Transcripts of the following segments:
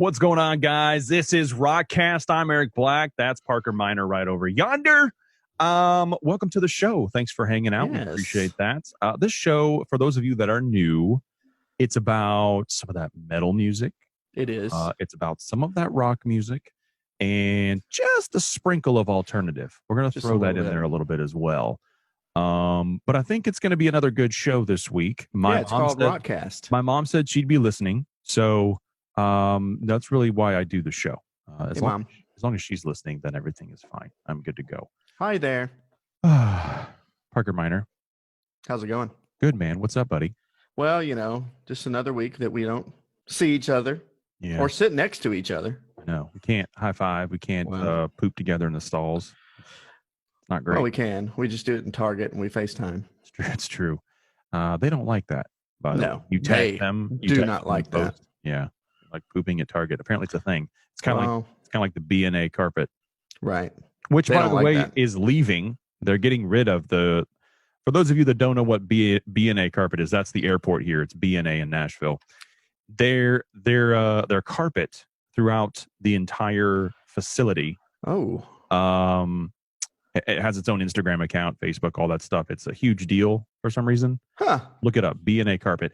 What's going on, guys? This is ROCKCAST. I'm Eric Black. That's Parker Miner right over yonder. Welcome to the show. Thanks for hanging out. Yes. We appreciate that. This show, for those of you that are new, it's about some of that metal music. It is. It's about some of that rock music and just a sprinkle of alternative. We're going to throw that in there a little bit as well. But I think it's going to be another good show this week. It's called ROCKCAST. My mom said she'd be listening, so that's really why I do the show. As long as she's listening, then everything is fine. I'm good to go. Hi there. Parker Miner. How's it going? Good, man. What's up, buddy? Well, just another week that we don't see each other or sit next to each other. No, we can't high five. We can't poop together in the stalls. It's not great. Well, we can. We just do it in Target and we FaceTime. It's true. They don't like that. No, you tag them. You do not like that. Yeah, like pooping at Target. Apparently, it's a thing. It's kind of like the B&A carpet, right? Which, by the way, is leaving. They're getting rid of the. For those of you that don't know what B&A carpet is, that's the airport here. It's B&A in Nashville. Their carpet throughout the entire facility. Oh. It has its own Instagram account, Facebook, all that stuff. It's a huge deal for some reason. Huh. Look it up, B&A carpet.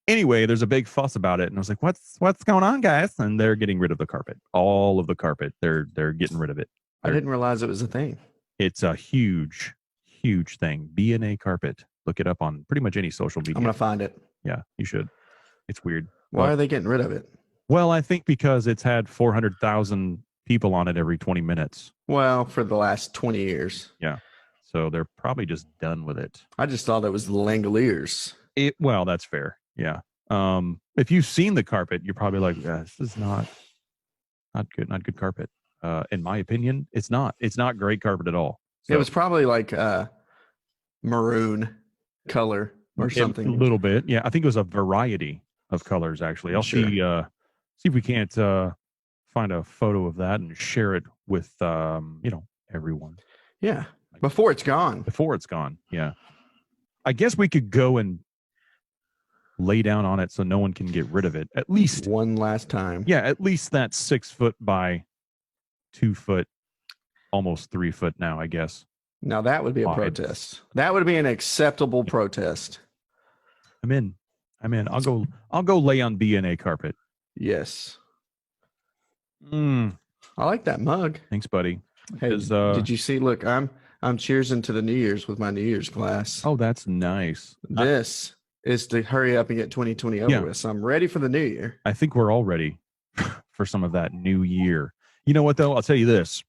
Anyway, there's a big fuss about it, and I was like, "What's going on, guys?" And they're getting rid of the carpet, all of the carpet. They're getting rid of it. I didn't realize it was a thing. It's a huge thing. B&A carpet. Look it up on pretty much any social media. I'm gonna find it. Yeah, you should. It's weird. Why are they getting rid of it? Well, I think because it's had 400,000 people on it every 20 minutes. Well, for the last 20 years. Yeah. So they're probably just done with it. I just thought it was the Langoliers. Well, that's fair. Yeah. If you've seen the carpet, you're probably like, this is not good carpet. In my opinion, it's not great carpet at all. So, it was probably like maroon color or something. A little bit. Yeah. I think it was a variety of colors, actually. I'll see if we can't find a photo of that and share it with everyone. Yeah. Before it's gone. Yeah. I guess we could go and lay down on it so no one can get rid of it. At least one last time. Yeah, at least that's 6 foot by 2 foot, almost 3 foot now, I guess. Now that would be a protest. That would be an acceptable protest. I'm in. I'll go lay on B&A carpet. Yes. I like that mug. Thanks, buddy. Hey, did you see? Look, I'm cheersing to the New Year's with my New Year's glass. Oh, that's nice. This is to hurry up and get 2020 over with. So I'm ready for the new year. I think we're all ready for some of that new year. You know what, though? I'll tell you this.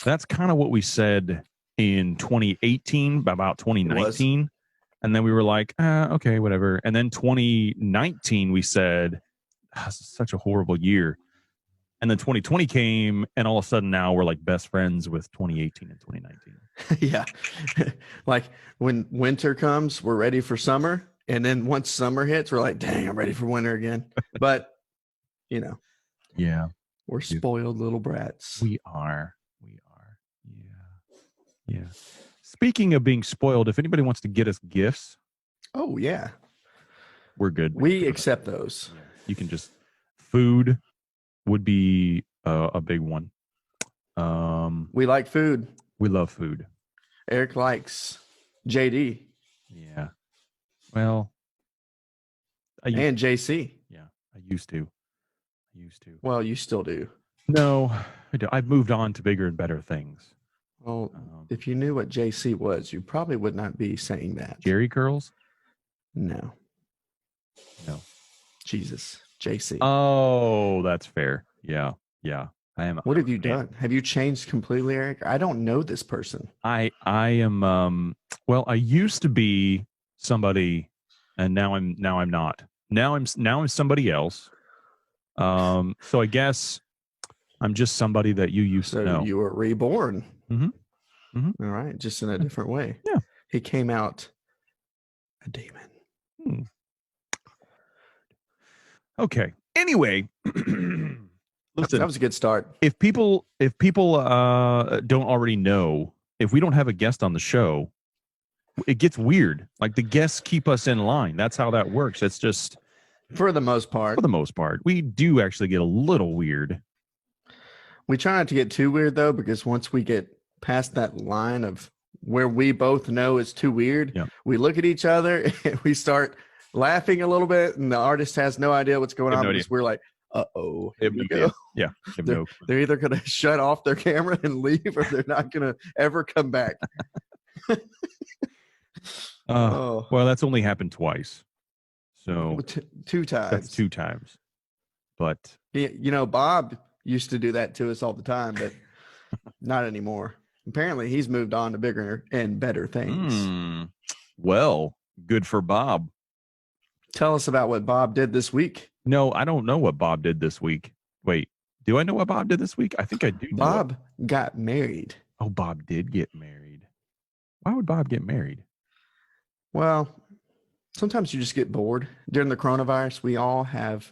That's kind of what we said in 2018 about 2019. And then we were like, okay, whatever. And then 2019, we said, this is such a horrible year. And then 2020 came, and all of a sudden now we're like best friends with 2018 and 2019. Yeah. Like when winter comes, we're ready for summer. And then once summer hits, we're like, dang, I'm ready for winter again. But, yeah, we're spoiled little brats. We are. Yeah. Speaking of being spoiled, if anybody wants to get us gifts. Oh, yeah. We're good. We accept those. Yeah. You can just, food would be a big one. We like food. We love food. Eric likes JD. Yeah. Well. And JC. Yeah, I used to. Well, you still do. No, I do. I've moved on to bigger and better things. Well, if you knew what JC was, you probably would not be saying that. Jerry curls? No. Jesus. JC. Oh, that's fair. Yeah. I am. What have you done? Have you changed completely, Eric? I don't know this person. I am. Well, I used to be somebody, and now I'm not. Now I'm somebody else. So I guess I'm just somebody that you used to know. You were reborn. Mm-hmm. All right, just in a different way. Yeah. He came out a demon. Okay. Anyway, listen. That was a good start. If people don't already know, if we don't have a guest on the show, it gets weird. Like the guests keep us in line. That's how that works. It's just For the most part. For the most part. We do actually get a little weird. We try not to get too weird, though, because once we get past that line of where we both know it's too weird, we look at each other and we start laughing a little bit, and the artist has no idea what's going on because we're like, uh-oh, here we go. Yeah. They're either going to shut off their camera and leave, or they're not going to ever come back. Well, that's only happened twice. So 2 times. That's 2 times. But Bob used to do that to us all the time, but not anymore. Apparently, he's moved on to bigger and better things. Well, good for Bob. Tell us about what Bob did this week. No, I don't know what Bob did this week. Wait, do I know what Bob did this week? I think I do. Bob got married. Oh, Bob did get married. Why would Bob get married? Well, sometimes you just get bored. During the coronavirus, we all have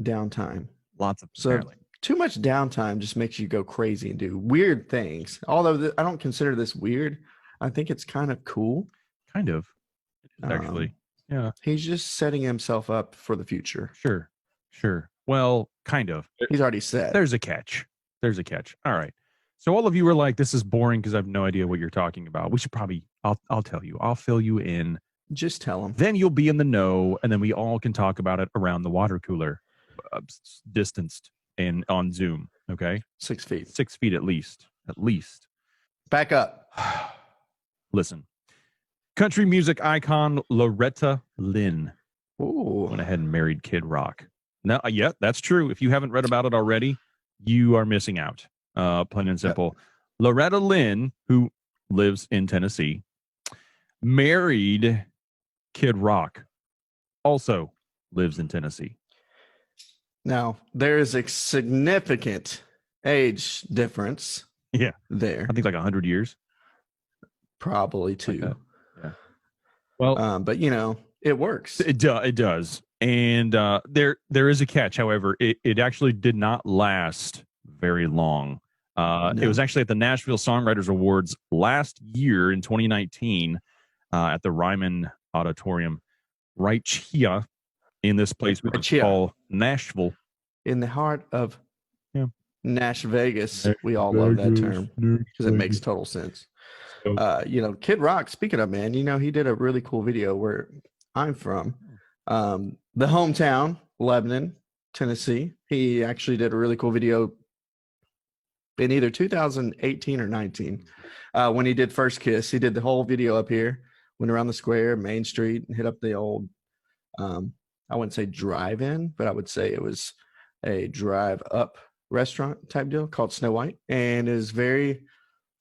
downtime. Lots of apparently. Too much downtime just makes you go crazy and do weird things. Although I don't consider this weird. I think it's kind of cool. Kind of. Actually. Yeah. He's just setting himself up for the future. Sure. Well, kind of. He's already said. There's a catch. All right. So all of you were like, this is boring because I have no idea what you're talking about. We should probably, I'll tell you. I'll fill you in. Just tell him. Then you'll be in the know, and then we all can talk about it around the water cooler, distanced and on Zoom. Okay? 6 feet. 6 feet at least. Back up. Listen. Country music icon Loretta Lynn went ahead and married Kid Rock. Now, that's true. If you haven't read about it already, you are missing out. Plain and simple. Yep. Loretta Lynn, who lives in Tennessee, married Kid Rock, also lives in Tennessee. Now, there is a significant age difference. Yeah. There. I think like 100 years. Probably 2. Like yeah. Well, but it works. It does. And there is a catch. However, it actually did not last very long. No. It was actually at the Nashville Songwriters Awards last year in 2019 at the Ryman Auditorium right here in this place we call Nashville. In the heart of Nash Vegas. We all love that term because it makes total sense. Kid Rock, speaking of, man, he did a really cool video where I'm from. The hometown, Lebanon, Tennessee. He actually did a really cool video in either 2018 or 19 when he did First Kiss. He did the whole video up here, went around the square, Main Street, and hit up the old, I wouldn't say drive-in, but I would say it was a drive-up restaurant type deal called Snow White, and is very,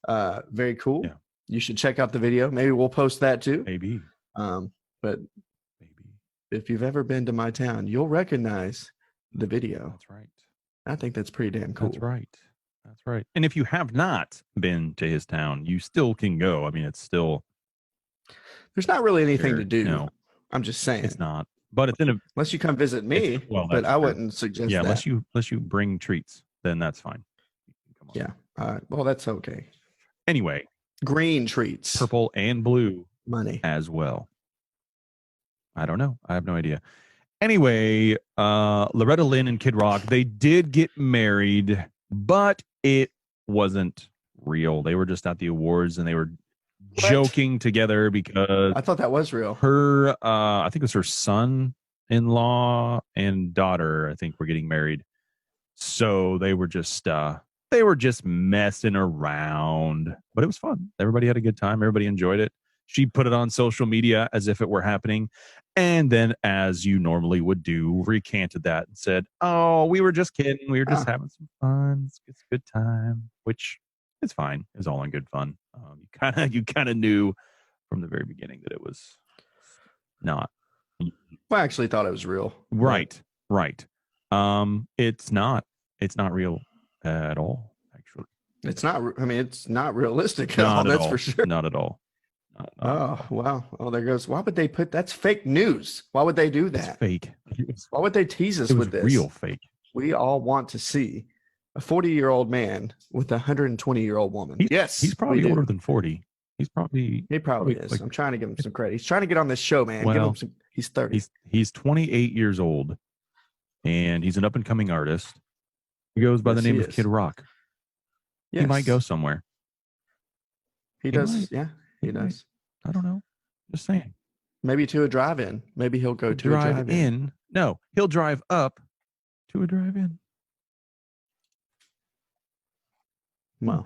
very cool. Yeah. You should check out the video. Maybe we'll post that too. Maybe. But if you've ever been to my town, you'll recognize the video. That's right. I think that's pretty damn cool. That's right. And if you have not been to his town, you still can go. I mean, it's still. There's not really anything to do. No, I'm just saying. It's not. But it's unless you come visit me. But I wouldn't suggest that. Yeah, unless you bring treats, then that's fine. Come on. Yeah. Well, that's okay. Anyway. Green treats. Purple and blue. Money. As well. I don't know. I have no idea. Anyway, Loretta Lynn and Kid Rock, they did get married, but it wasn't real. They were just at the awards and they were joking together because I thought that was real. Her, I think it was her son-in-law and daughter, I think, were getting married. So they were just messing around, but it was fun. Everybody had a good time. Everybody enjoyed it. She put it on social media as if it were happening. And then, as you normally would do, recanted that and said, oh, we were just kidding. We were just having some fun. It's a good time, which is fine. It was all in good fun. You kind of knew from the very beginning that it was not. Well, I actually thought it was real. Right. It's not real at all, actually. It's not. I mean, it's not realistic at all. That's for sure. Not at all. Oh, wow. Oh, there goes. Why would they put that's fake news? Why would they do that? It's fake. Why would they tease us with this? Real fake. We all want to see a 40-year-old man with a 120-year-old woman. He's probably older than 40. He probably is. I'm trying to give him some credit. He's trying to get on this show, man. Well, give him some. He's 30. He's 28 years old, and he's an up and coming artist. He goes by the name of Kid Rock. Yes. He might go somewhere. He does. Yeah, he does. I don't know. Just saying. Maybe to a drive-in. Maybe he'll go to a drive-in. No, he'll drive up to a drive-in. Wow.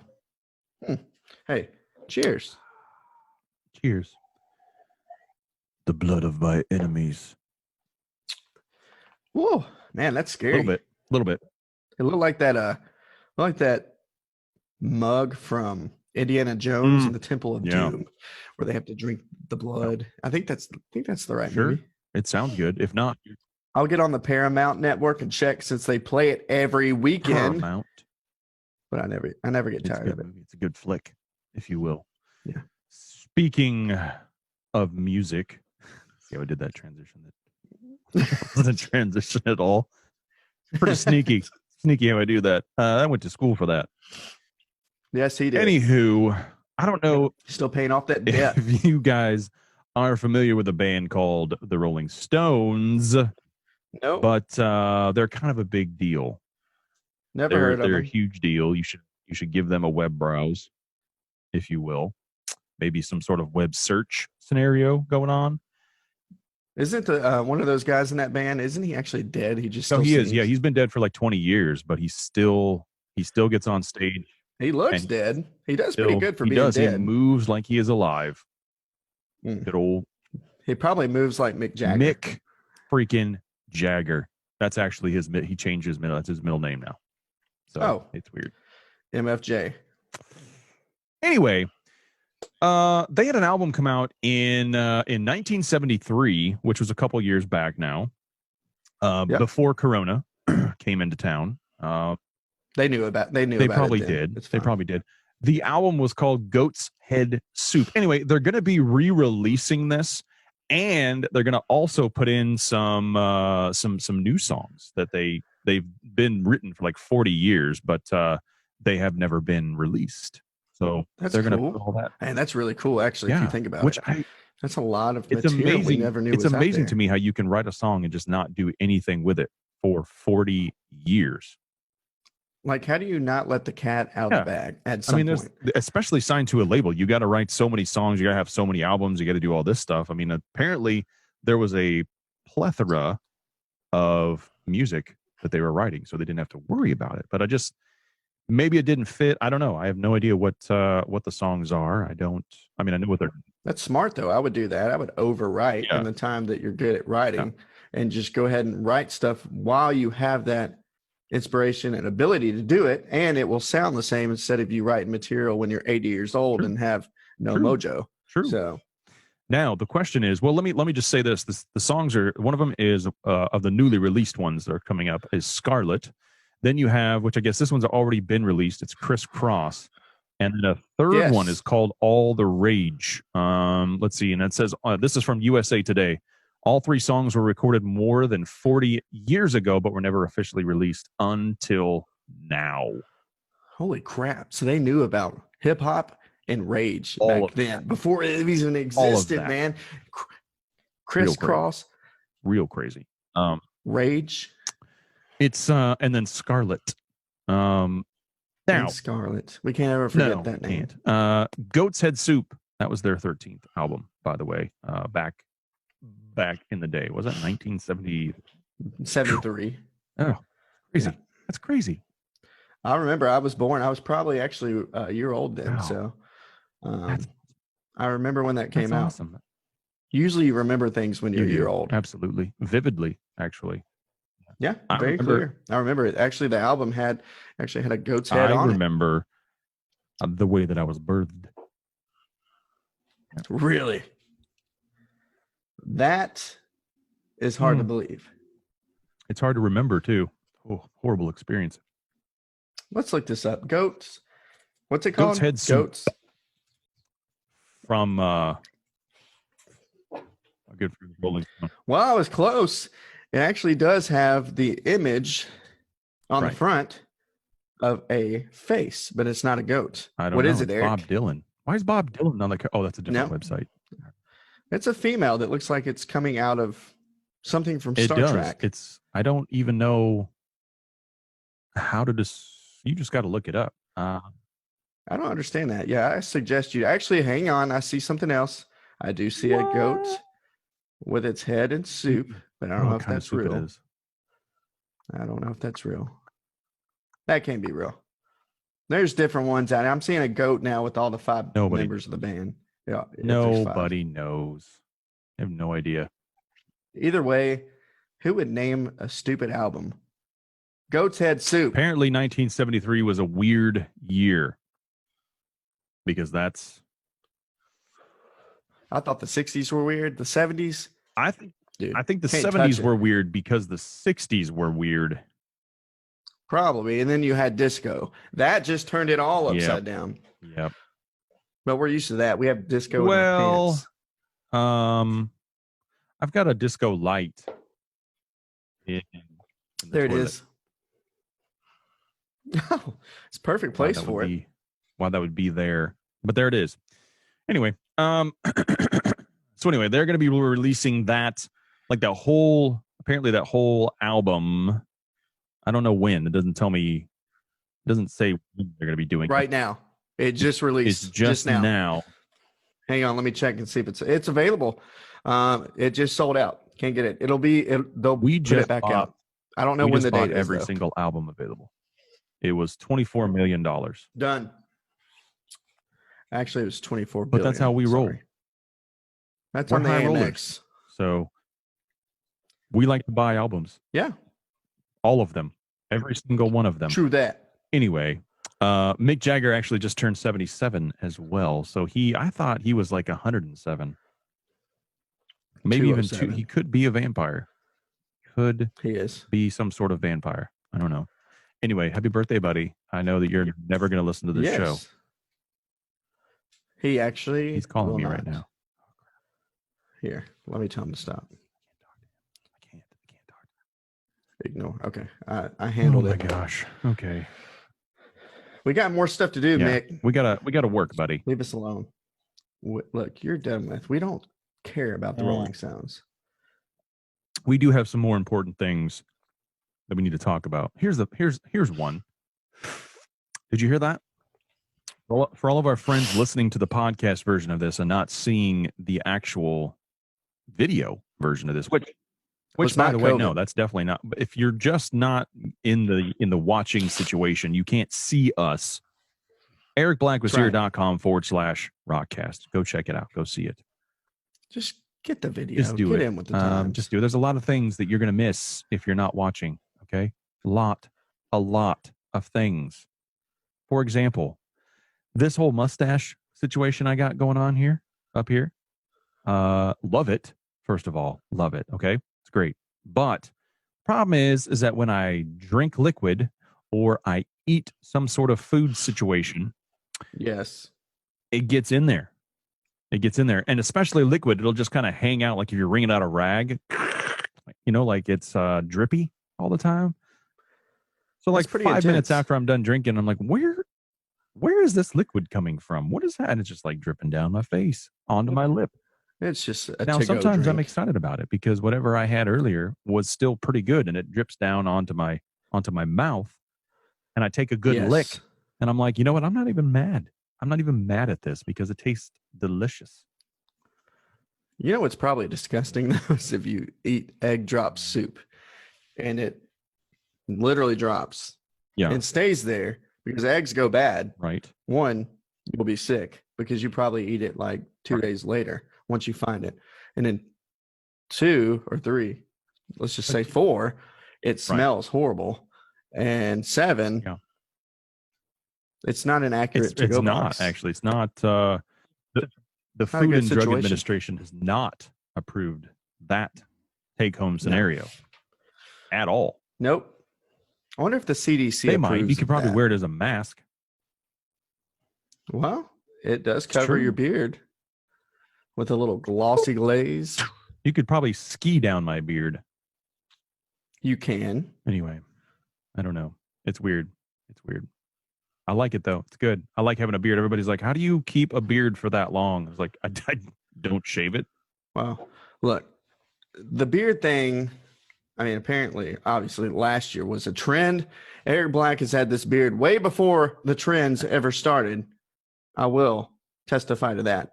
Hey, cheers. Cheers. The blood of my enemies. Whoa, man, that's scary. A little bit. It looked like that mug from Indiana Jones and the Temple of Doom, where they have to drink the blood. I think that's the right movie. It sounds good. If not, I'll get on the Paramount network and check, since they play it every weekend. Paramount. But I never get tired of it. It's a good flick, if you will. Yeah. Speaking of music, see how I did that transition? That wasn't a transition at all. Pretty sneaky how I do that. I went to school for that. Yes, he did. Anywho, I don't know. Still paying off that debt. If you guys are familiar with a band called the Rolling Stones. No. But they're kind of a big deal. Never heard of them. They're a huge deal. You should give them a web browse, if you will. Maybe some sort of web search scenario going on. Isn't one of those guys in that band? Isn't he actually dead? He just is. Yeah, he's been dead for like 20 years, but he still gets on stage. He looks dead. He does pretty good for being dead. He moves like he is alive. Good old. He probably moves like Mick Jagger. Mick freaking Jagger. That's actually his. He changed his middle. That's his middle name now. So it's weird. MFJ. Anyway, they had an album come out in 1973, which was a couple years back now, before Corona came into town. They probably did. They probably did. The album was called Goat's Head Soup. Anyway, they're going to be re-releasing this, and they're going to also put in some new songs that they've been written for like 40 years, but they have never been released. So they're going to put all that. And that's really cool, actually, if you think about it. That's a lot of material amazing. We never knew. It's amazing to me how you can write a song and just not do anything with it for 40 years. Like, how do you not let the cat out of the bag at some point? Especially signed to a label. You got to write so many songs. You got to have so many albums. You got to do all this stuff. I mean, apparently there was a plethora of music that they were writing, so they didn't have to worry about it. But maybe it didn't fit. I don't know. I have no idea what the songs are. I know what they're. That's smart, though. I would do that. I would overwrite in the time that you're good at writing and just go ahead and write stuff while you have that inspiration and ability to do it, and it will sound the same instead of you writing material when you're 80 years old and have no mojo. True. So now the question is, well, let me just say this. The songs are, one of them is of the newly released ones that are coming up is Scarlet. Then you have, which I guess this one's already been released, it's Crisscross. And then a third one is called All the Rage. Let's see, and it says this is from USA Today. All three songs were recorded more than 40 years ago, but were never officially released until now. Holy crap. So they knew about hip hop and rage back then, before it even existed, man. Crisscross. Real crazy. Rage. It's and then Scarlet. Now Scarlet. We can't ever forget that name. Goat's Head Soup. That was their 13th album, by the way. Back in the day. Was it 1970? 73. Oh, crazy. Yeah. That's crazy. I remember I was born. I was probably actually a year old then. Wow. So I remember when that came out. Awesome. Usually you remember things when you're a year old. Absolutely. Vividly, actually. Yeah, very clear. I remember it. Actually, the album had a goat's head on it. I remember the way that I was birthed. Really? That is hard to believe. It's hard to remember, too. Oh, horrible experience. Let's look this up. Goats. What's it called? Goat's Head Soup. Goats. From a good friend, Rolling Stone. Well, I was close. It actually does have the image on the front of a face, but it's not a goat. I don't know. What is it, Eric? Bob Dylan. Why is Bob Dylan on the? Oh, that's a different website. It's a female that looks like it's coming out of something from Star Trek. I don't even know how to you just got to look it up. I don't understand that. Yeah, I suggest you actually hang on. I see something else. I do see a goat with its head in soup, but I don't know if that's real. I don't know if that's real. That can't be real. There's different ones out there. I'm seeing a goat now with all the 5 members of the band. Yeah, nobody knows. I have no idea. Either way, who would name a stupid album Goat's Head Soup? Apparently 1973 was a weird year because I thought the 60s were weird. The 70s? I think the 70s were weird because the 60s were weird. Probably. And then you had disco. That just turned it all upside down. Yep. But we're used to that. We have disco in our pants. I've got a disco light. There it is. Oh, it's a perfect place for it. Why that would be there. But there it is. Anyway, so anyway, they're going to be releasing that, like apparently that whole album. I don't know when. It doesn't tell me. It doesn't say when they're going to be doing right now. It just released. It's just now. Hang on, let me check and see if it's available. It just sold out. Can't get it. They'll put it back out. I don't know when the date is. Every single album available. It was $24 million. Done. Actually, it was 24 billion. But that's how we roll. That's on the AMX. So we like to buy albums. Yeah. All of them. Every single one of them. True that. Anyway, Mick Jagger actually just turned 77 as well. So I thought he was like 107. Maybe even 2. He could be a vampire. He is. Be some sort of vampire. I don't know. Anyway, happy birthday, buddy. I know that you're never going to listen to this show. He's calling me right now. Here, let me tell him to stop. I can't talk. Ignore. Okay. I handled it. Oh my gosh. Okay. We got more stuff to do, Mick. We gotta work, buddy. Leave us alone. Look, you're done with. We don't care about the rolling sounds. We do have some more important things that we need to talk about. Here's one. Did you hear that? For all of our friends listening to the podcast version of this and not seeing the actual video version of this, which by the way, no, that's definitely not. But if you're just not in the watching situation, you can't see us. EricBlackWasHere.com/ROCKCAST. Go check it out. Go see it. Just get the video. Just do get it. In with the times. Just do it. There's a lot of things that you're going to miss if you're not watching. Okay, a lot of things. For example, this whole mustache situation I got going on up here. Love it. First of all, love it. Okay, it's great. But problem is that when I drink liquid or I eat some sort of food situation, yes, it gets in there. And especially liquid, it'll just kind of hang out like if you're wringing out a rag, like it's drippy all the time. So like 5 minutes after I'm done drinking, I'm like, where is this liquid coming from? What is that? And it's just like dripping down my face onto my lip. It's just now sometimes I'm excited about it because whatever I had earlier was still pretty good and it drips down onto my mouth and I take a good lick and I'm like, you know what? I'm not even mad. I'm not even mad at this because it tastes delicious. You know what's probably disgusting though is if you eat egg drop soup and it literally drops and stays there because eggs go bad. Right. One, you'll be sick because you probably eat it like 2 days later once you find it. And then 2 or 3, let's just say 4, it smells horrible. And 7, it's not an accurate to-go box. Actually. It's not. The Food and Drug Administration has not approved that take-home scenario at all. Nope. I wonder if the CDC They might. You could probably wear it as a mask. Well, it does cover your beard with a little glossy glaze. You could probably ski down my beard. You can. Anyway, I don't know. It's weird. I like it though. It's good. I like having a beard. Everybody's like, how do you keep a beard for that long? It's like, I don't shave it. Well, look, the beard thing, I mean, apparently, obviously, last year was a trend. Eric Black has had this beard way before the trends ever started. I will testify to that.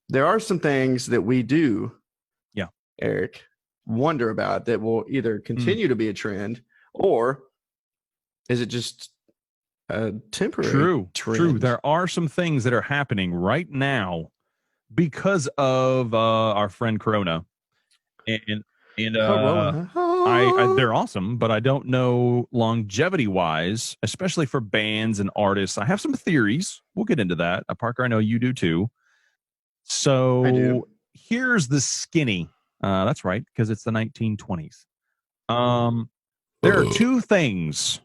There are some things that we do, Eric, wonder about that will either continue to be a trend, or is it just a temporary trend? True. There are some things that are happening right now because of our friend Corona. And Corona. they're awesome, but I don't know longevity wise, especially for bands and artists. I have some theories. We'll get into that. Parker, I know you do too. So I do. Here's the skinny. That's right, because it's the 1920s. There are two things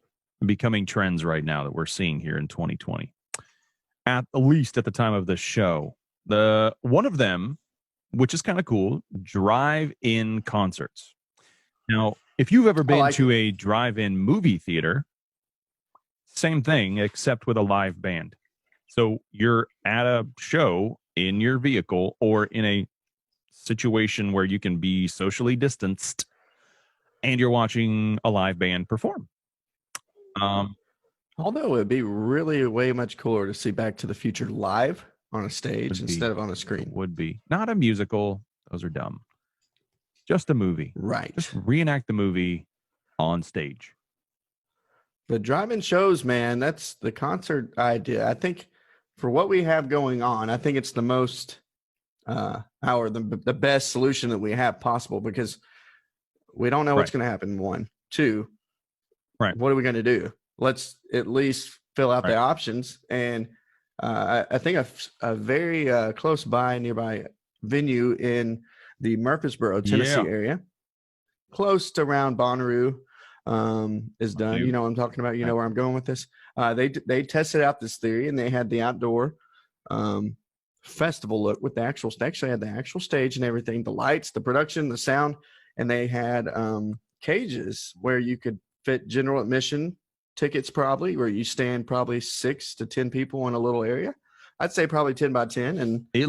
becoming trends right now that we're seeing here in 2020. At least at the time of the show. The one of them, which is kind of cool, drive-in concerts. Now, if you've ever been to a drive-in movie theater, same thing, except with a live band. So you're at a show in your vehicle or in a situation where you can be socially distanced and you're watching a live band perform. Although it'd be really way much cooler to see Back to the Future live on a stage instead of on a screen. Would be. Not a musical. Those are dumb. Just a movie. Right. Just reenact the movie on stage. The drive-in shows, man, that's the concert idea. I think for what we have going on, I think it's the most the best solution that we have possible, because we don't know what's going to happen. 1, 2. Right. What are we going to do? Let's at least fill out the options. And I think a very close by nearby venue in the Murfreesboro, Tennessee area, close to around Bonnaroo, is done. You know what I'm talking about. You know where I'm going with this. They tested out this theory, and they had the outdoor festival look with the actual. They actually had the actual stage and everything, the lights, the production, the sound, and they had cages where you could fit general admission tickets, probably where you stand probably 6 to 10 people in a little area. I'd say probably 10 by 10, and it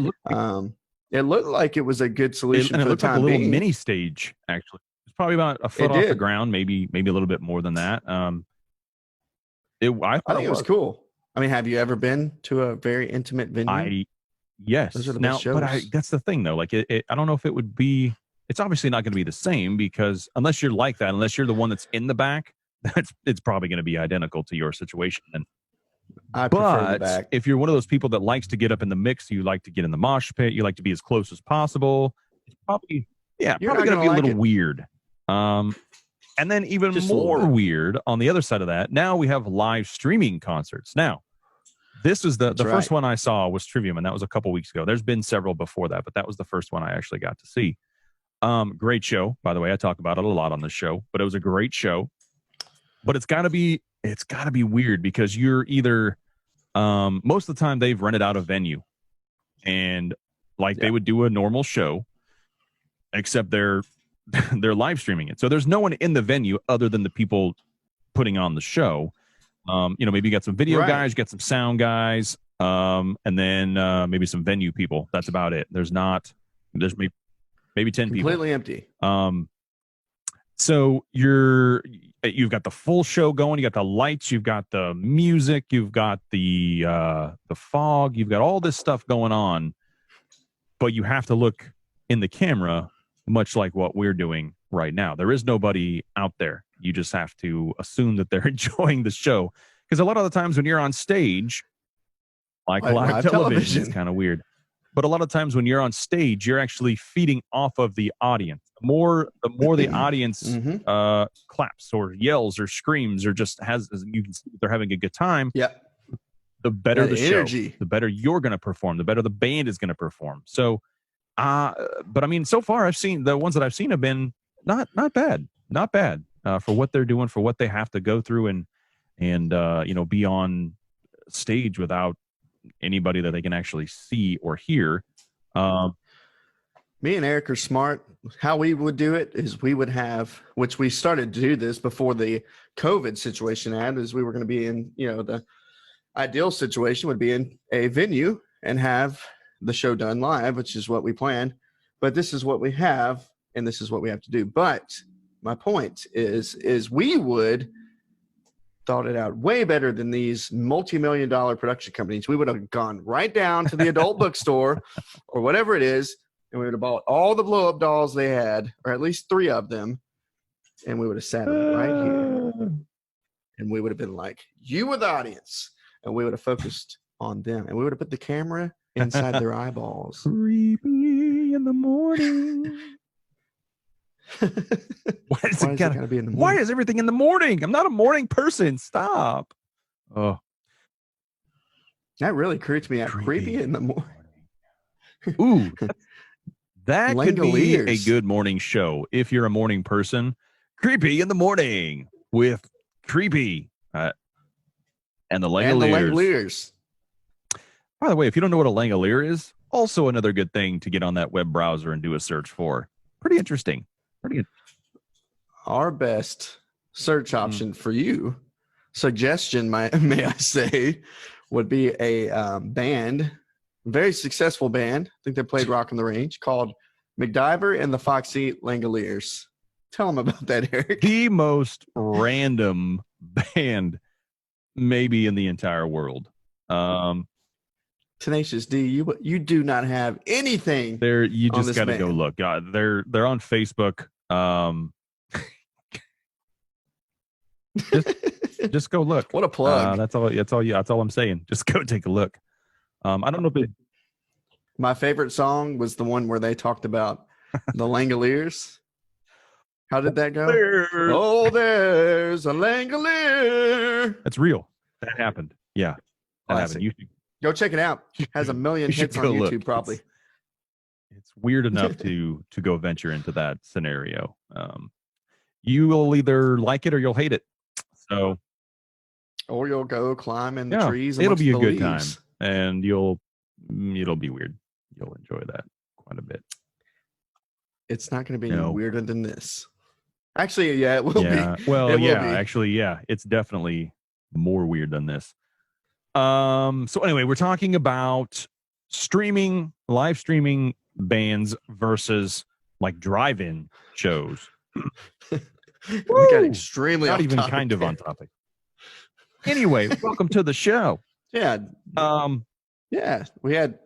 looked like it was a good solution. And for it looked the time like a little being. mini stage. Actually, it's probably about a foot off the ground, maybe a little bit more than that. I think it was cool. I mean, have you ever been to a very intimate venue? Yes. Those are the now, best shows. but that's the thing though. Like, I don't know if it would be. It's obviously not going to be the same, because unless you're like that, unless you're the one that's in the back, it's probably going to be identical to your situation. And I prefer the back. If you're one of those people that likes to get up in the mix, you like to get in the mosh pit, you like to be as close as possible, it's probably probably going to be a little weird. And then even more weird on the other side of that, now we have live streaming concerts. Now, this is the first one I saw was Trivium, and that was a couple weeks ago. There's been several before that, but that was the first one I actually got to see. Great show, by the way. I talk about it a lot on the show, but it was a great show. But it's got to be weird, because you're either most of the time they've rented out a venue, and they would do a normal show, except they're live streaming it. So there's no one in the venue other than the people putting on the show. Maybe you got some video guys, you got some sound guys, and then maybe some venue people. That's about it. There's maybe 10 people. Completely empty. So you've got the full show going. You got the lights. You've got the music. You've got the fog. You've got all this stuff going on, but you have to look in the camera, much like what we're doing right now. There is nobody out there. You just have to assume that they're enjoying the show, because a lot of the times when you're on stage, like live television, it's kind of weird. But a lot of times when you're on stage, you're actually feeding off of the audience. The more the audience claps or yells or screams or just you can see they're having a good time. Yeah. The better the energy, show, the better you're going to perform, the better the band is going to perform. So, but I mean, so far I've seen the ones that I've seen have been not bad for what they're doing, for what they have to go through, and be on stage without anybody that they can actually see or hear. Me and Eric are smart. How we would do it is we would have, which we started to do this before the COVID situation happened, is we were going to be in, the ideal situation would be in a venue and have the show done live, which is what we planned. But this is what we have, and this is what we have to do. But my point is we would thought it out way better than these multi-million-dollar production companies. We would have gone right down to the adult bookstore or whatever it is, and we would have bought all the blow-up dolls they had, or at least 3 of them, and we would have sat them right here. And we would have been like, you were the audience. And we would have focused on them. And we would have put the camera inside their eyeballs. Creepy in the morning. Why is it gotta be in the morning? Why is everything in the morning? I'm not a morning person. Stop. Oh. That really creeps me out. Creepy in the morning. Ooh. That could be a good morning show. If you're a morning person, Creepy in the Morning with Creepy and the Langoliers. By the way, if you don't know what a Langolier is, also another good thing to get on that web browser and do a search for. Pretty interesting. Pretty good. Our best search option for you, suggestion, may I say, would be a band, very successful band. I think they played Rock on the Range, called McDiver and the Foxy Langoliers. Tell them about that, Eric. The most random band maybe in the entire world. Tenacious D, you do not have anything. There, you just got to go look. God, they're on Facebook. Just go look. What a plug! That's all I'm saying. Just go take a look. I don't know if my favorite song was the one where they talked about the Langoliers. How did that go? Oh, there's a Langolier. That's real. That happened. Yeah, that happened. You should go check it out. It has a million hits on YouTube, probably. It's weird enough to go venture into that scenario. You will either like it or you'll hate it. So, or you'll go climb in the trees. It'll be a good time, and it'll be weird. You'll enjoy that quite a bit. It's not going to be any weirder than this. Actually, yeah, it will be. Well, actually, it's definitely more weird than this. So anyway, we're talking about live streaming bands versus like drive-in shows. We got extremely not even kind of on topic. Anyway, welcome to the show. Yeah. We had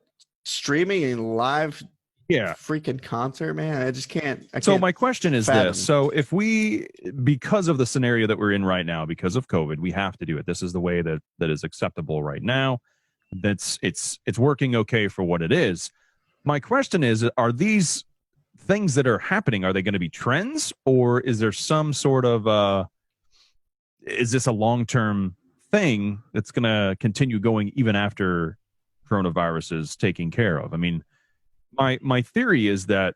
streaming and live freaking concert, man. I just can't. So my question is this. So if because of the scenario that we're in right now, because of COVID, we have to do it. This is the way that is acceptable right now. It's working okay for what it is. My question is, are these things that are happening, are they going to be trends, or is there some sort of is this a long-term thing that's going to continue going even after coronavirus is taken care of? I mean, my theory is that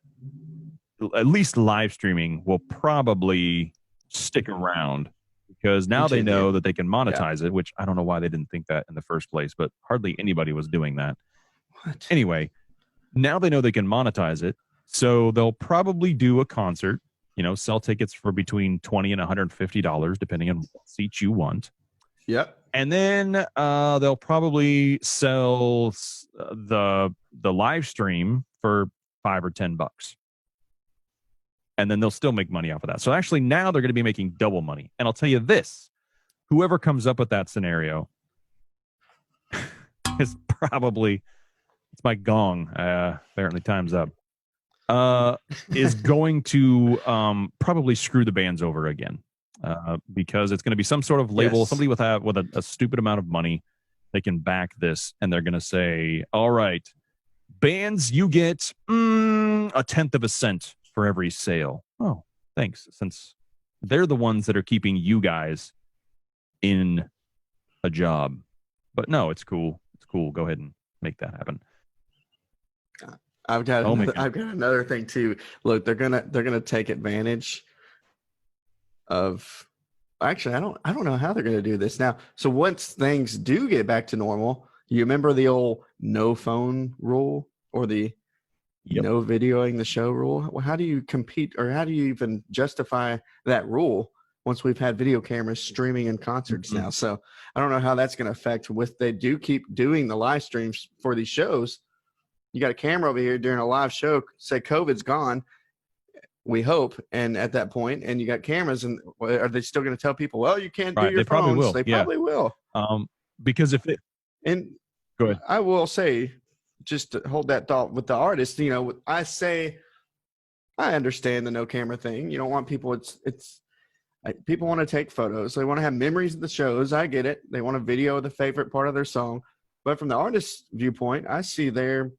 at least live streaming will probably stick around, because now they know that they can monetize it, which I don't know why they didn't think that in the first place, but hardly anybody was doing that. What? Anyway, now they know they can monetize it, so they'll probably do a concert, sell tickets for between $20 and $150, depending on what seats you want. Yep. And then they'll probably sell the live stream for $5 or $10, and then they'll still make money off of that. So actually, now they're going to be making double money. And I'll tell you this: whoever comes up with that scenario is probably, it's my gong. Apparently, time's up. Is going to probably screw the bands over again. Because it's going to be some sort of label, somebody with a stupid amount of money, they can back this, and they're going to say, all right, bands, you get 1/10 of a cent for every sale. Oh, thanks. Since they're the ones that are keeping you guys in a job. But no, it's cool. It's cool. Go ahead and make that happen. I've got another thing too. Look, they're gonna take advantage of, actually, I don't know how they're going to do this now. So once things do get back to normal, you remember the old no phone rule, or the no videoing the show rule? Well, how do you compete, or how do you even justify that rule once we've had video cameras streaming in concerts now. So I don't know how that's going to affect with they do keep doing the live streams for these shows. You got a camera over here during a live show, say COVID's gone, we hope, and at that point, and you got cameras, and are they still going to tell people, well, you can't do your they phones? Probably will. They probably will. Because if it, and go ahead. I will say, just to hold that thought with the artist, you know, I understand the no camera thing. You don't want people, people want to take photos. They want to have memories of the shows. I get it. They want a video of the favorite part of their song. But from the artist's viewpoint, I see their,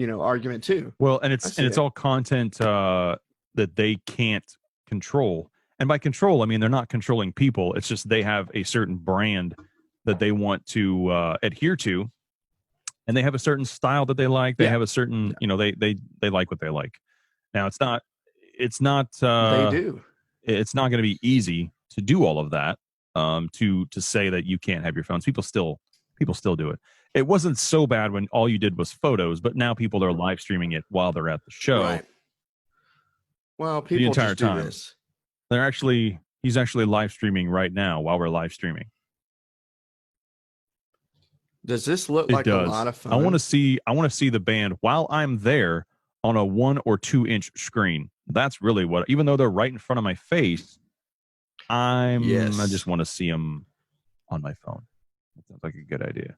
argument too. Well, and it's all content that they can't control. And by control, I mean, they're not controlling people. It's just they have a certain brand that they want to adhere to. And they have a certain style that they like. They have a certain, they like what they like. Now it's not they do. It's not going to be easy to do all of that. To say that you can't have your phones. People still do it. It wasn't so bad when all you did was photos, but now people are live streaming it while they're at the show. Right. Well, people the entire just do time. This. He's actually live streaming right now while we're live streaming. Does this look like a lot of fun? I want to see the band while I'm there on a 1 or 2 inch screen. That's really what, even though they're right in front of my face, I just want to see them on my phone. That sounds like a good idea.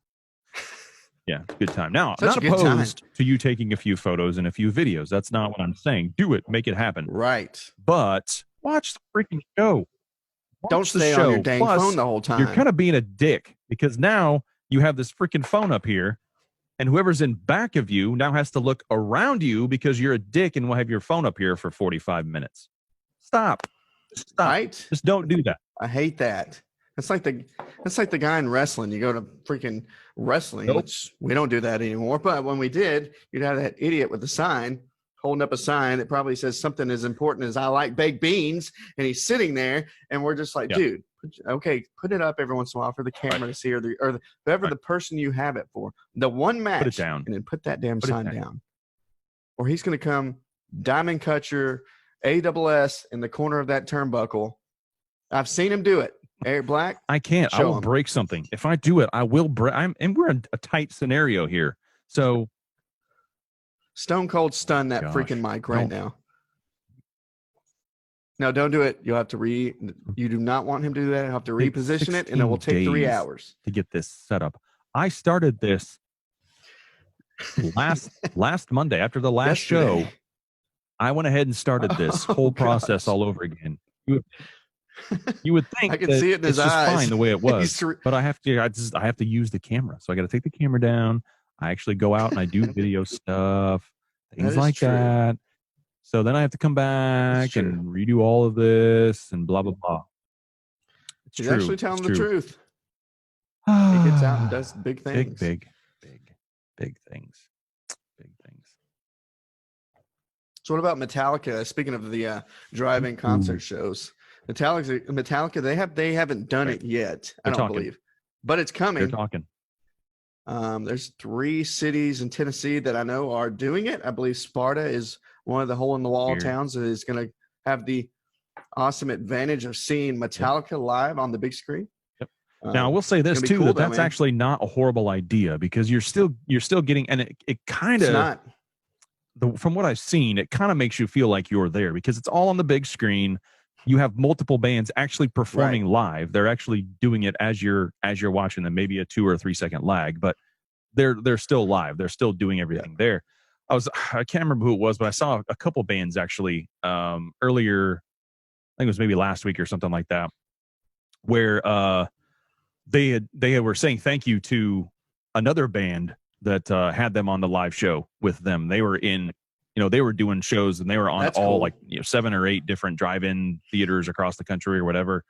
Yeah, good time. Now, I'm not opposed to you taking a few photos and a few videos. That's not what I'm saying. Do it. Make it happen. Right. But watch the freaking show. Don't stay on your dang phone the whole time. You're kind of being a dick because now you have this freaking phone up here, and whoever's in back of you now has to look around you because you're a dick and will have your phone up here for 45 minutes. Stop. Right? Just don't do that. I hate that. It's like the guy in wrestling. You go to freaking wrestling, which we don't do that anymore. But when we did, you'd have that idiot with the sign holding up a sign that probably says something as important as "I like baked beans," and he's sitting there, and we're just like, dude, put it up every once in a while for the camera to see, or whoever the person you have it for. The one match, put it down, and then put that damn sign down, or he's going to come diamond cut your ASS in the corner of that turnbuckle. I've seen him do it. Eric Black, I can't. I will break something. If I do it, I will break. And we're in a tight scenario here. So Stone Cold stun that freaking mic right now. No, don't do it. You'll have to you do not want him to do that. You'll have to reposition it, and it will take 3 hours to get this set up. I started this last Monday after the last show. I went ahead and started this whole process all over again. You would think I can see it in his eyes. Just fine the way it was, but I have to use the camera. So I got to take the camera down. I actually go out and I do video stuff, things like that. So then I have to come back and redo all of this and blah blah blah. He's actually telling the truth. He gets out and does big things. Big things. So what about Metallica? Speaking of the drive-in concert shows. Metallica, they haven't done it yet. I don't believe, but it's coming. They're talking. There's 3 cities in Tennessee that I know are doing it. I believe Sparta is one of the hole-in-the-wall towns that is going to have the awesome advantage of seeing Metallica live on the big screen. Yep. Now I will say this too, cool, that's actually not a horrible idea because you're still getting, and it kind of, from what I've seen, it kind of makes you feel like you're there because it's all on the big screen. You have multiple bands actually performing live. They're actually doing it as you're watching them, maybe a 2 or 3 second lag, but they're still live. They're still doing everything there. I can't remember who it was, but I saw a couple bands actually earlier. I think it was maybe last week or something like that, where they were saying thank you to another band that had them on the live show with them. They were in. They were doing shows and they were on all 7 or 8 different drive-in theaters across the country or whatever.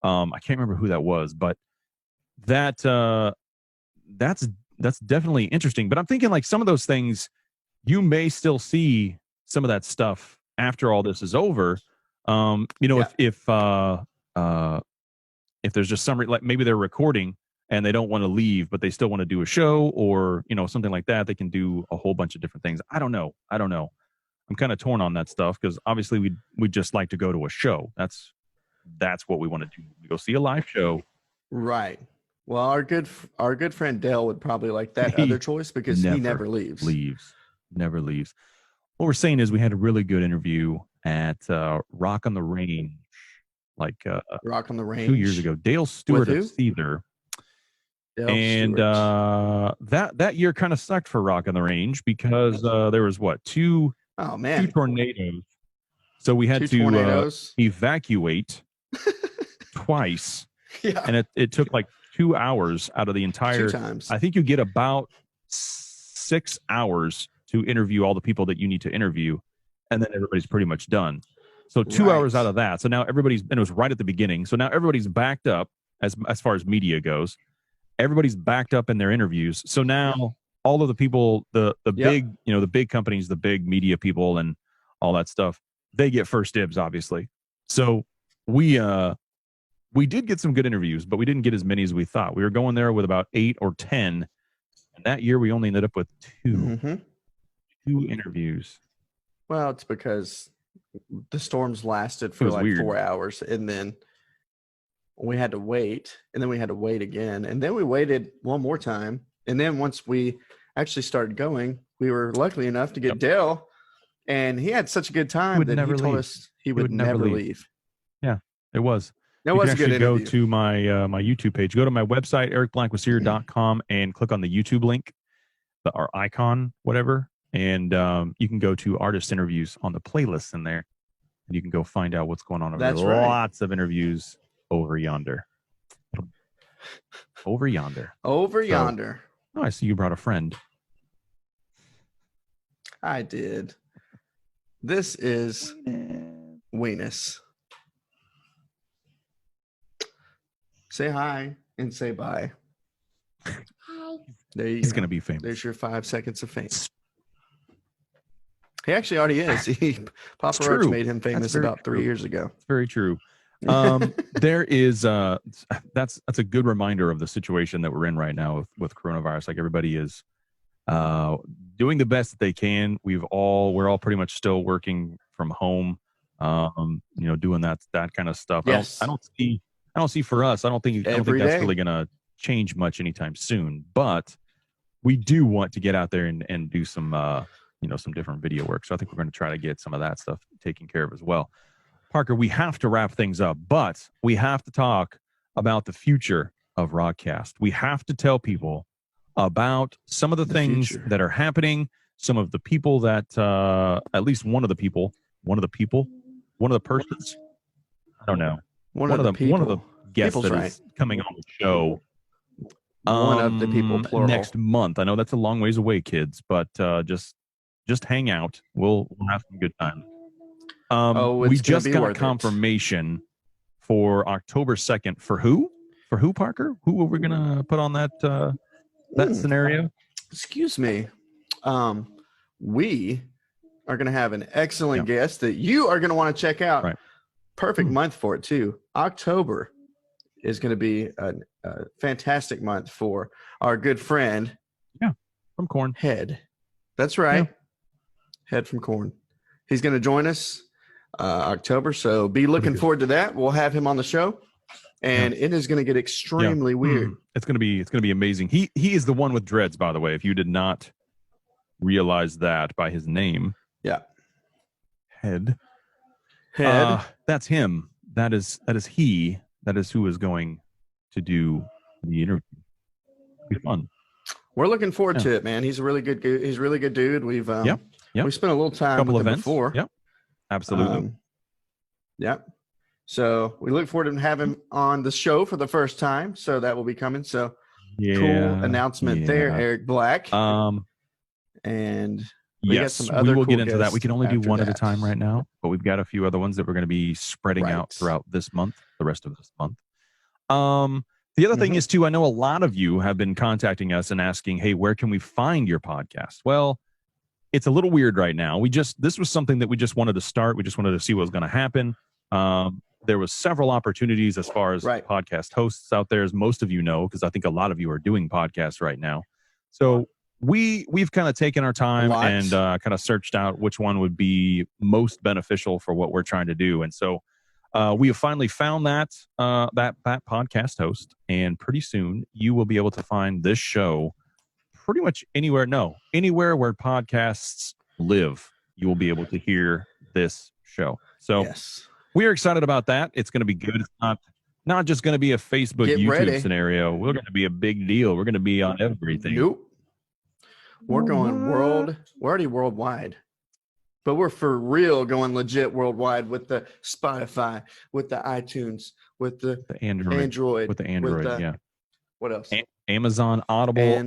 I can't remember who that was, but that's definitely interesting. But I'm thinking like some of those things, you may still see some of that stuff after all this is over. If there's just some like maybe they're recording and they don't want to leave, but they still want to do a show or, something like that. They can do a whole bunch of different things. I don't know. I'm kind of torn on that stuff because obviously we'd just like to go to a show. That's that's what we want to do. We go see a live show. Right. Well, our good friend Dale would probably like that other choice because he never leaves. Never leaves. What we're saying is we had a really good interview at Rock on the Range, like Rock on the Range 2 years ago. Dale Stewart of Seether. And that year kind of sucked for Rock on the Range because there was two tornadoes. So we had to evacuate twice. Yeah. And it took like 2 hours out of the entire 2 times. I think you get about 6 hours to interview all the people that you need to interview, and then everybody's pretty much done. So 2 hours out of that. So now and it was right at the beginning. So now everybody's backed up as far as media goes. Everybody's backed up in their interviews. So now all of the people, the big, the big companies, the big media people and all that stuff, they get first dibs, obviously. So we did get some good interviews, but we didn't get as many as we thought. We were going there with about 8 or 10. And that year we only ended up with 2 interviews. Well, it's because the storms lasted for like 4 hours, and then we had to wait, and then we had to wait again, and then we waited one more time, and then once we actually started going, we were lucky enough to get Dale, and he had such a good time that he told us he would never leave. Yeah, it was. That was a good interview. Go to my my YouTube page. Go to my website, ericblankwithseer.com, and click on the YouTube link, our icon, whatever, and you can go to artist interviews on the playlists in there, and you can go find out what's going on over there. Right. Lots of interviews over yonder. Over yonder. Over yonder. Oh, I see you brought a friend. I did. This is Weenus. Say hi and say bye. Hi. There you He's go. going to be famous. There's your 5 seconds of fame. He actually already is. Papa Roach made him famous about 3 years ago. It's very true. There is that's a good reminder of the situation that we're in right now with coronavirus. Like everybody is doing the best that they can. We're all pretty much still working from home. Doing that kind of stuff. Yes. I don't see for us. I don't think that's really going to change much anytime soon. But we do want to get out there and do some some different video work. So I think we're going to try to get some of that stuff taken care of as well. Parker, we have to wrap things up, but we have to talk about the future of ROCKCAST. We have to tell people about some of the things that are happening, some of the people that, at least one of the persons, I don't know. One of the guests that is coming on the show. One of the people, plural. Next month. I know that's a long ways away, kids, but just hang out. We'll have some good time. We just got confirmation for October 2nd. For who? For who, Parker? Who are we going to put on that scenario? Excuse me. We are going to have an excellent guest that you are going to want to check out. Right. Perfect month for it, too. October is going to be a fantastic month for our good friend. Yeah, from Korn. Head. That's right. Yeah. Head from Korn. He's going to join us October, so be looking forward to that. We'll have him on the show, and it is going to get extremely weird. It's going to be amazing. He is the one with dreads, by the way. If you did not realize that by his name. Yeah. Head. That's him. That is he. That is who is going to do the interview. It'll be fun. We're looking forward to it, man. He's a really good dude. We've we spent a little time with him before. Yep. Absolutely. So we look forward to having him on the show for the first time. So that will be coming. So cool announcement there, Eric Black. And we got some other we will cool get into that. We can only do one at a time right now, now, but we've got a few other ones that we're going to be spreading out throughout this month, the rest of this month. The other thing is too, I know a lot of you have been contacting us and asking, hey, where can we find your podcast? Well, it's a little weird right now. This was something that we just wanted to start. We just wanted to see what was going to happen. There was several opportunities as far as podcast hosts out there, as most of you know, because I think a lot of you are doing podcasts right now. So we've kind of taken our time and kind of searched out which one would be most beneficial for what we're trying to do. And so we have finally found that podcast host, and pretty soon you will be able to find this show pretty much anywhere. No, anywhere where podcasts live, you will be able to hear this show. So yes, we are excited about that. It's going to be good. It's not just going to be a Facebook, YouTube scenario. We're going to be a big deal. We're going to be on everything. Nope. We're going world. We're already worldwide, but we're for real going legit worldwide with the Spotify, with the iTunes, with the Android, with the Android. Yeah. What else? Amazon, Audible,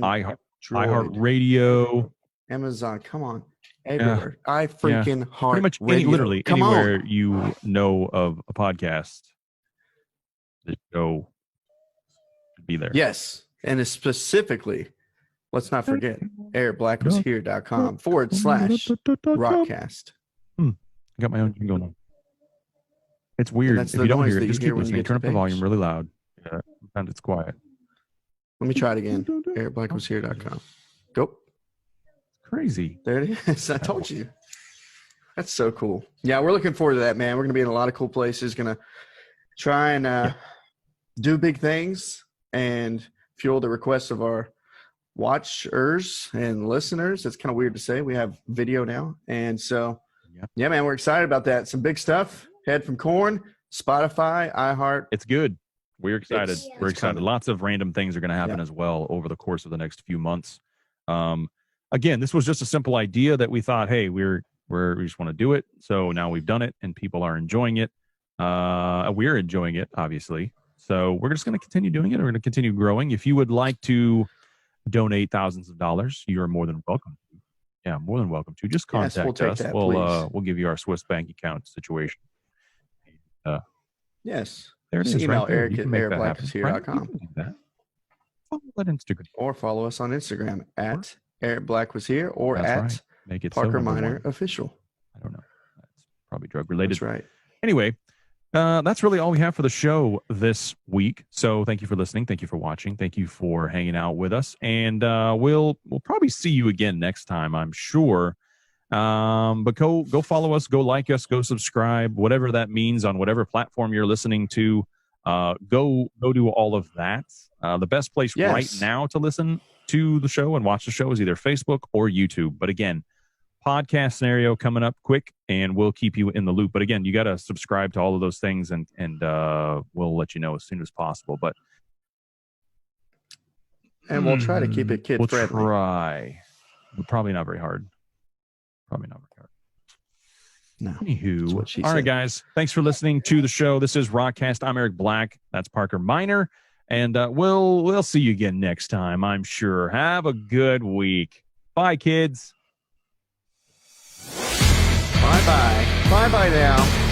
iHeartRadio, Amazon. Come on, everywhere. I freaking heart pretty much literally anywhere you know of a podcast. The show should be there. Yes, and it's specifically, let's not forget, EricBlackWasHere.com/ROCKCAST. I got my own jingle now. It's weird. If you don't hear it, just keep listening. Turn up the volume really loud. Sometimes it's quiet. Let me try it again. EricBlackWasHere.com. Go. Crazy. There it is. I told you. That's so cool. Yeah, we're looking forward to that, man. We're going to be in a lot of cool places. Going to try and do big things and fuel the requests of our watchers and listeners. It's kind of weird to say. We have video now. And so, yeah, man, we're excited about that. Some big stuff. Head from Corn, Spotify, iHeart. It's good. We're excited. We're excited. Coming. Lots of random things are going to happen as well over the course of the next few months. Again, this was just a simple idea that we thought, hey, we just want to do it. So now we've done it and people are enjoying it. We're enjoying it, obviously. So we're just going to continue doing it. We're going to continue growing. If you would like to donate thousands of dollars, you are more than welcome. Yeah, more than welcome to. Just contact us. We'll give you our Swiss bank account situation. Yes. There it is. Email right Eric at EricBlackWasHere.com. Follow that Instagram. Or follow us on Instagram at EricBlackWasHere or at Parker Minor Official. I don't know. That's probably drug related. That's right. Anyway, that's really all we have for the show this week. So thank you for listening. Thank you for watching. Thank you for hanging out with us. And we'll probably see you again next time, I'm sure. But go follow us, go like us, go subscribe, whatever that means on whatever platform you're listening to. Go do all of that. The best place right now to listen to the show and watch the show is either Facebook or YouTube. But again, podcast scenario coming up quick, and we'll keep you in the loop. But again, you got to subscribe to all of those things, and we'll let you know as soon as possible. And we'll try to keep it kid friendly. We'll try, but probably not very hard. No. Anywho, all right, guys. Thanks for listening to the show. This is ROCKCAST. I'm Eric Black. That's Parker Minor. And we'll see you again next time, I'm sure. Have a good week. Bye, kids. Bye-bye. Bye-bye now.